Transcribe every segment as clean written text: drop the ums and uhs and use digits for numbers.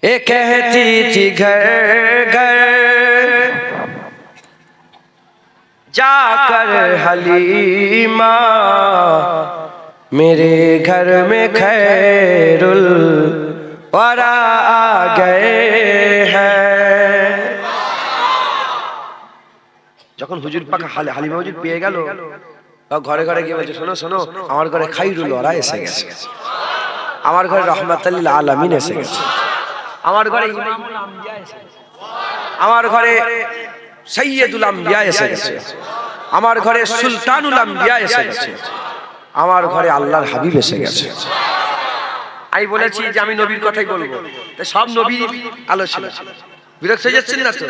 ये कहती थी घर घर जाकर हलीमा, मेरे घर में खैरुल वरा आ गए हैं। যখন হুজুর পাক হালিমা হুজুর পেয়ে গেল, ঘরে ঘরে গিয়ে বলছে, শোনো শোনো, আমার ঘরে খাইরুল ওয়ারা এসে গেছে, আমার ঘরে রহমাতুল লিল আলামিন এসে গেছে, আমার ঘরে ইমামুল আম্বিয়া এসে গেছে, আমার ঘরে সাইয়্যিদুল আম্বিয়া এসে গেছে, আমার ঘরে সুলতানুল আম্বিয়া এসে গেছে, আমার ঘরে আল্লাহর হাবিব এসে গেছে। আমি বলেছি যে আমি নবীর কথাই বলবো, তো সব নবীর আলোচনা, বিরক্ত হয়ে যাচ্ছেন না তো?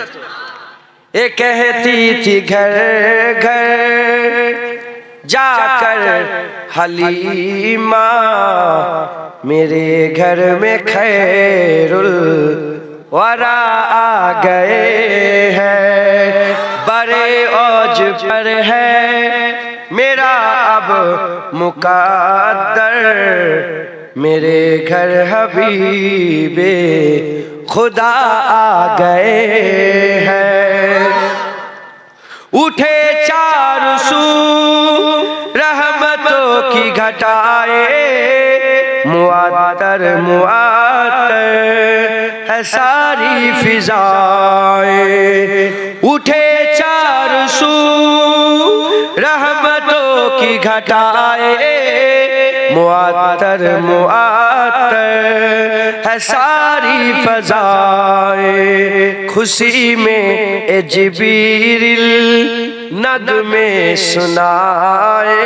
ये कहती थी घर घर जाकर हलीमा, मेरे घर में खैरुल वरा आ गए हैं। बड़े औज पर है मेरा अब मुकद्दर, मेरे घर हबीबे खुदा आ गए हैं। उठे चार सू रहमतों की घटाए, मुअत्तर मुअत्तर है सारी फिजाएं। उठे चार सू रहमतों की घटाए, मुअत्तर मुअत्तर है सारी फजाएं। खुशी में ए जिबरील नगमे सुनाए,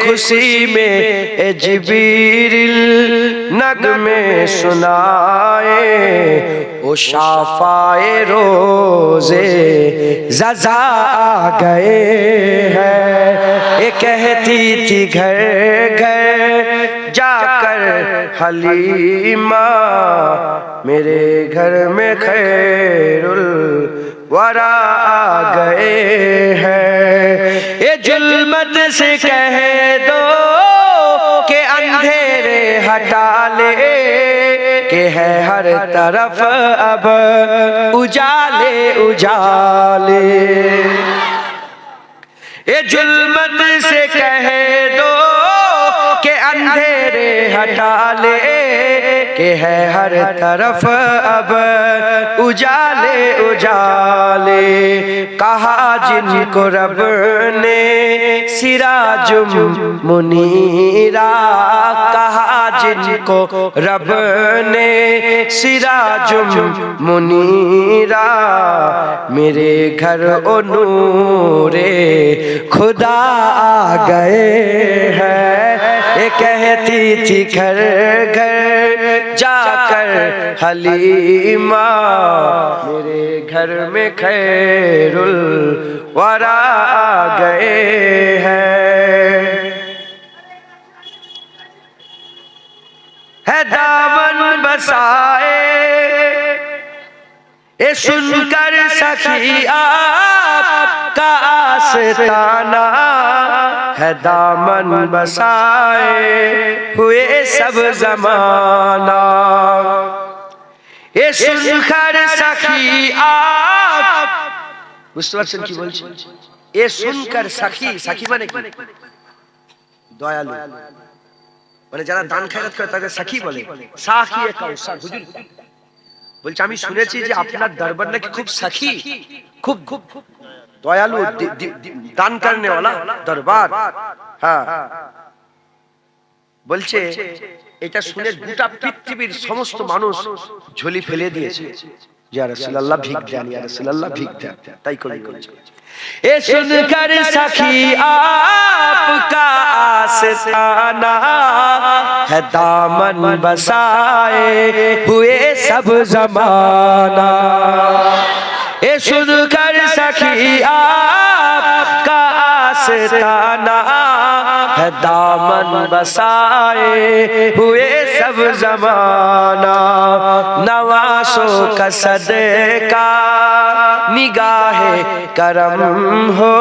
खुशी में ए जिबरील नगमे सुनाए, ओ शाफाए रोज़े ज़ज़ा आ गए हैं। ये कहती थी घर घर जाकर हलीमा, मेरे घर में खैरुल वरा आ गए हैं। ये जुल्मत से कह दो कि अंधेरे हटा ले, कि है हर तरफ अब उजाले उजाले। ये जुल्मत से कह दो कि अंधेरे हटा ले, कि है हर तरफ अब उजाले उजाले। कहा जिनको रब ने सिराजुम मुनीरा, कहा जिनको रब ने सिराजुम मुनीरा, मेरे घर ओ नूरे खुदा आ गए हैं। ये कहती थी घर घर जाकर हलीमा, मेरे घर में खैरुल वरा आ गए हैं। है दामन बसाए ये सुनकर सखी आपका आस्ताना, है दामन बसाए हुए सब जमाना। ये सुनकर सखी आप, বুঝতে পারছেন কি বলছি? এ শুনকার সাখী, সাখী মানে কি? দয়ালু, মানে যারা দান খয়রাত করে তাদের সাখী বলে। সাখী এ কাউসার হুজুর বলছে, আমি শুনেছি যে আপনার দরবার নাকি খুব সাখী, খুব খুব দয়ালু, দান করনে वाला দরবার। হ্যাঁ, বলছে এটা শুনে গোটা পৃথিবীর সমস্ত মানুষ ঝুলি ফেলে দিয়েছে, ইয়া রাসূলুল্লাহ ভিক দেন, ইয়া রাসূলুল্লাহ ভিক দেন। তাই কবি বলছে, এ सुनकर सखी आपका आस्ताना, है दामन बसाए हुए सब जमाना। ए सुनकर सखी आपका आस्ताना, है दामन बसाए हुए सब जमाना। नवासों का सदका निगाहे करम हो,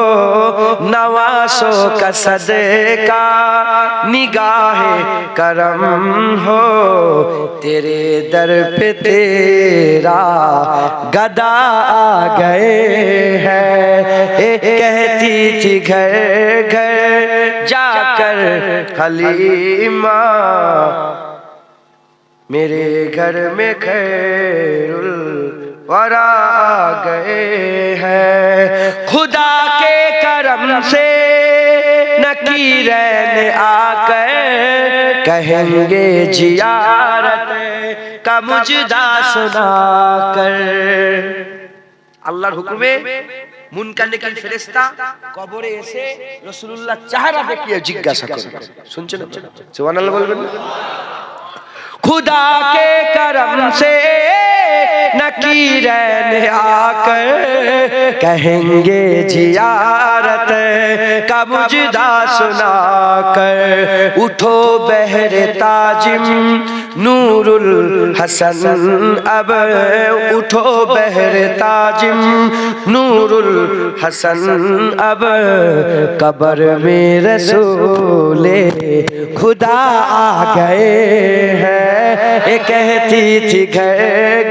नवासों का सदका निगाहे करम हो, तेरे दर पे तेरा गदा आ गए हैं। कहती थी घर घर जाकर हलीमा, मेरे घर में खैरुल वरा आ गए हैं। खुदा के करम से नकीरैन आकर कहेंगे जियारत का मुजदा सुनाकर। আল্লাহর হুকুমে মুনকার নেকির ফেরেশতা কবরে এসে রাসূলুল্লাহ চেহারা দেখিয়ে জিজ্ঞাসা করবে। শুনছেন আপনারা? সুবহানাল্লাহ বলবেন না? खुदा के करम से नकीरैन आकर कहेंगे जियारत का मुजदा सुनाकर। उठो बहरे ताजिम नूरुल हसन अब, उठो बहरे ताजिम नूरुल हसन अब, कब्र में रसूले खुदा आ गए हैं। ये कहती थी घर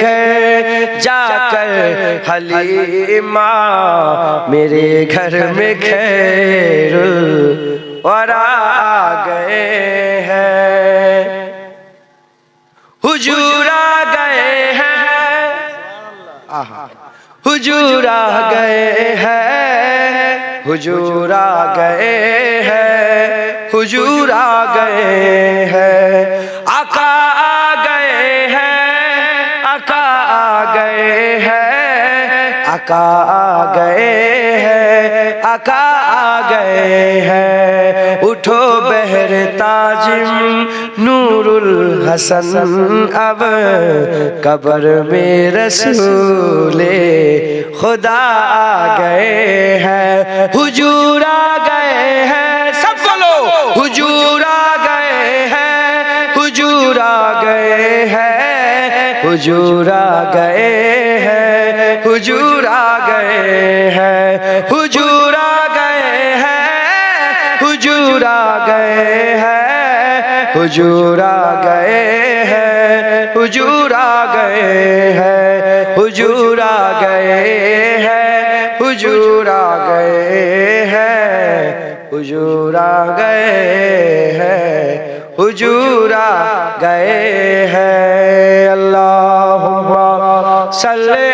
घर जाकर हलीमा, मेरे घर में खैरुल वरा आ गए हैं। हुजूर आ गए हैं, हुजूर आ गए हैं, हुजूर आ गए हैं, हुजूर आ गए हैं। आका आ गए हैं, आका आ गए हैं, आका आ गए हैं, आका आ गए हैं। उठो बहर ताजिम नूरुल हसन अब, कब्र में रसूले खुदा आ गए हैं। हुजूर आ गए हैं, सब बोलो हुजूर आ गए हैं, हुजूर आ गए हैं, हुजूर आ गए हैं, हुजूर आ गए हैं, हुजूर आ गए हैं, हुजूर आ गए हैं, हुजूर आ गए हैं, हुजूर आ गए हैं, हुजूर आ गए हैं, हुजूर आ गए हैं, हुजूर आ गए हैं, हुजूर आ गए हैं। अल्लाहुम्मा सल्ले